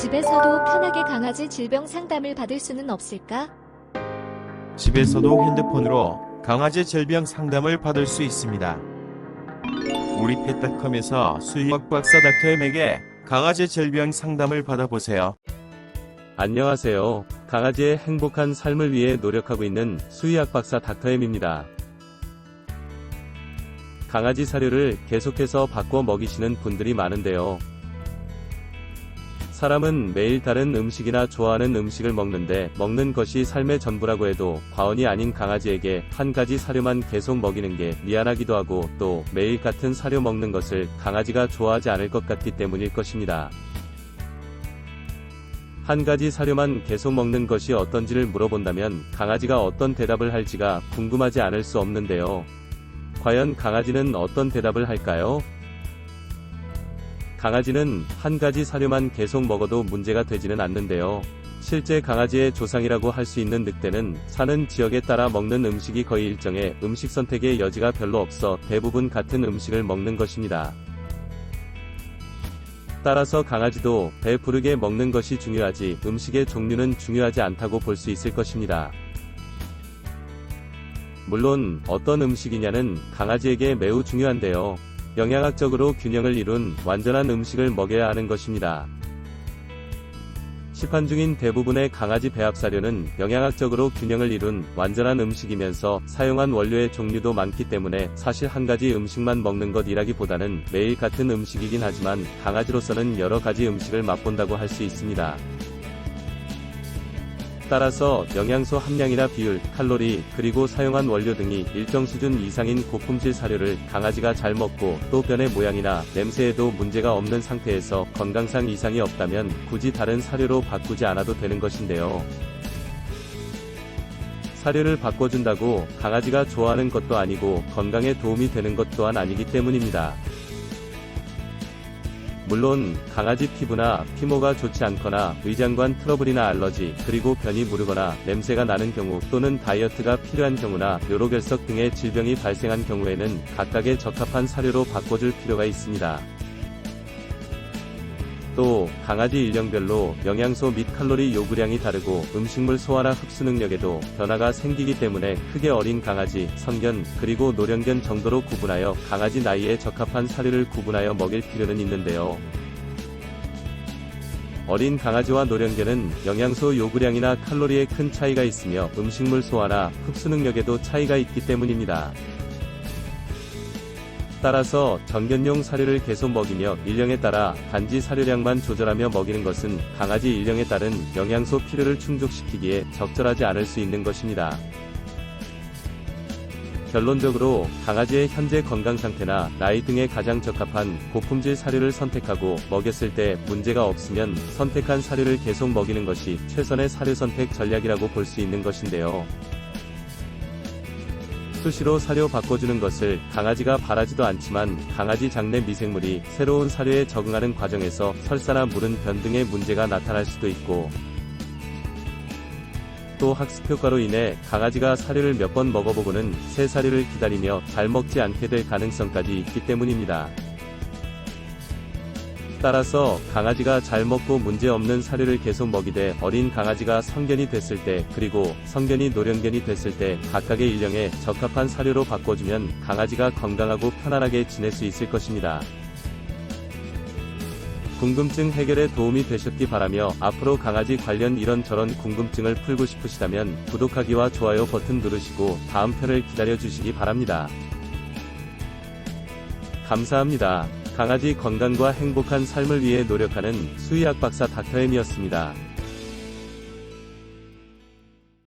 집에서도 편하게 강아지 질병 상담을 받을 수는 없을까? 집에서도 핸드폰으로 강아지 질병 상담을 받을 수 있습니다. 우리 펫닷컴에서 수의학 박사 닥터엠에게 강아지 질병 상담을 받아보세요. 안녕하세요. 강아지의 행복한 삶을 위해 노력하고 있는 수의학 박사 닥터엠입니다. 강아지 사료를 계속해서 바꿔 먹이시는 분들이 많은데요. 사람은 매일 다른 음식이나 좋아하는 음식을 먹는데 먹는 것이 삶의 전부라고 해도 과언이 아닌 강아지에게 한 가지 사료만 계속 먹이는 게 미안하기도 하고 또 매일 같은 사료 먹는 것을 강아지가 좋아하지 않을 것 같기 때문일 것입니다. 한 가지 사료만 계속 먹는 것이 어떤지를 물어본다면 강아지가 어떤 대답을 할지가 궁금하지 않을 수 없는데요. 과연 강아지는 어떤 대답을 할까요? 강아지는 한 가지 사료만 계속 먹어도 문제가 되지는 않는데요. 실제 강아지의 조상이라고 할 수 있는 늑대는 사는 지역에 따라 먹는 음식이 거의 일정해 음식 선택의 여지가 별로 없어 대부분 같은 음식을 먹는 것입니다. 따라서 강아지도 배 부르게 먹는 것이 중요하지 음식의 종류는 중요하지 않다고 볼 수 있을 것입니다. 물론 어떤 음식이냐는 강아지에게 매우 중요한데요. 영양학적으로 균형을 이룬 완전한 음식을 먹여야 하는 것입니다. 시판 중인 대부분의 강아지 배합 사료는 영양학적으로 균형을 이룬 완전한 음식이면서 사용한 원료의 종류도 많기 때문에 사실 한 가지 음식만 먹는 것이라기보다는 매일 같은 음식이긴 하지만 강아지로서는 여러 가지 음식을 맛본다고 할 수 있습니다. 따라서 영양소 함량이나 비율, 칼로리, 그리고 사용한 원료 등이 일정 수준 이상인 고품질 사료를 강아지가 잘 먹고 또 변의 모양이나 냄새에도 문제가 없는 상태에서 건강상 이상이 없다면 굳이 다른 사료로 바꾸지 않아도 되는 것인데요. 사료를 바꿔준다고 강아지가 좋아하는 것도 아니고 건강에 도움이 되는 것 또한 아니기 때문입니다. 물론 강아지 피부나 피모가 좋지 않거나 위장관 트러블이나 알러지, 그리고 변이 무르거나 냄새가 나는 경우 또는 다이어트가 필요한 경우나 뇨로결석 등의 질병이 발생한 경우에는 각각의 적합한 사료로 바꿔줄 필요가 있습니다. 또 강아지 일령별로 영양소 및 칼로리 요구량이 다르고 음식물 소화나 흡수 능력에도 변화가 생기기 때문에 크게 어린 강아지, 성견, 그리고 노령견 정도로 구분하여 강아지 나이에 적합한 사료를 구분하여 먹일 필요는 있는데요. 어린 강아지와 노령견은 영양소 요구량이나 칼로리에 큰 차이가 있으며 음식물 소화나 흡수 능력에도 차이가 있기 때문입니다. 따라서 정견용 사료를 계속 먹이며 일령에 따라 단지 사료량만 조절하며 먹이는 것은 강아지 일령에 따른 영양소 필요를 충족시키기에 적절하지 않을 수 있는 것입니다. 결론적으로 강아지의 현재 건강 상태나 나이 등에 가장 적합한 고품질 사료를 선택하고 먹였을 때 문제가 없으면 선택한 사료를 계속 먹이는 것이 최선의 사료 선택 전략이라고 볼 수 있는 것인데요. 수시로 사료 바꿔주는 것을 강아지가 바라지도 않지만 강아지 장내 미생물이 새로운 사료에 적응하는 과정에서 설사나 물은 변 등의 문제가 나타날 수도 있고, 또 학습 효과로 인해 강아지가 사료를 몇 번 먹어보고는 새 사료를 기다리며 잘 먹지 않게 될 가능성까지 있기 때문입니다. 따라서 강아지가 잘 먹고 문제없는 사료를 계속 먹이되 어린 강아지가 성견이 됐을 때 그리고 성견이 노령견이 됐을 때 각각의 일령에 적합한 사료로 바꿔주면 강아지가 건강하고 편안하게 지낼 수 있을 것입니다. 궁금증 해결에 도움이 되셨기 바라며 앞으로 강아지 관련 이런저런 궁금증을 풀고 싶으시다면 구독하기와 좋아요 버튼 누르시고 다음 편을 기다려주시기 바랍니다. 감사합니다. 강아지 건강과 행복한 삶을 위해 노력하는 수의학 박사 닥터엠이었습니다.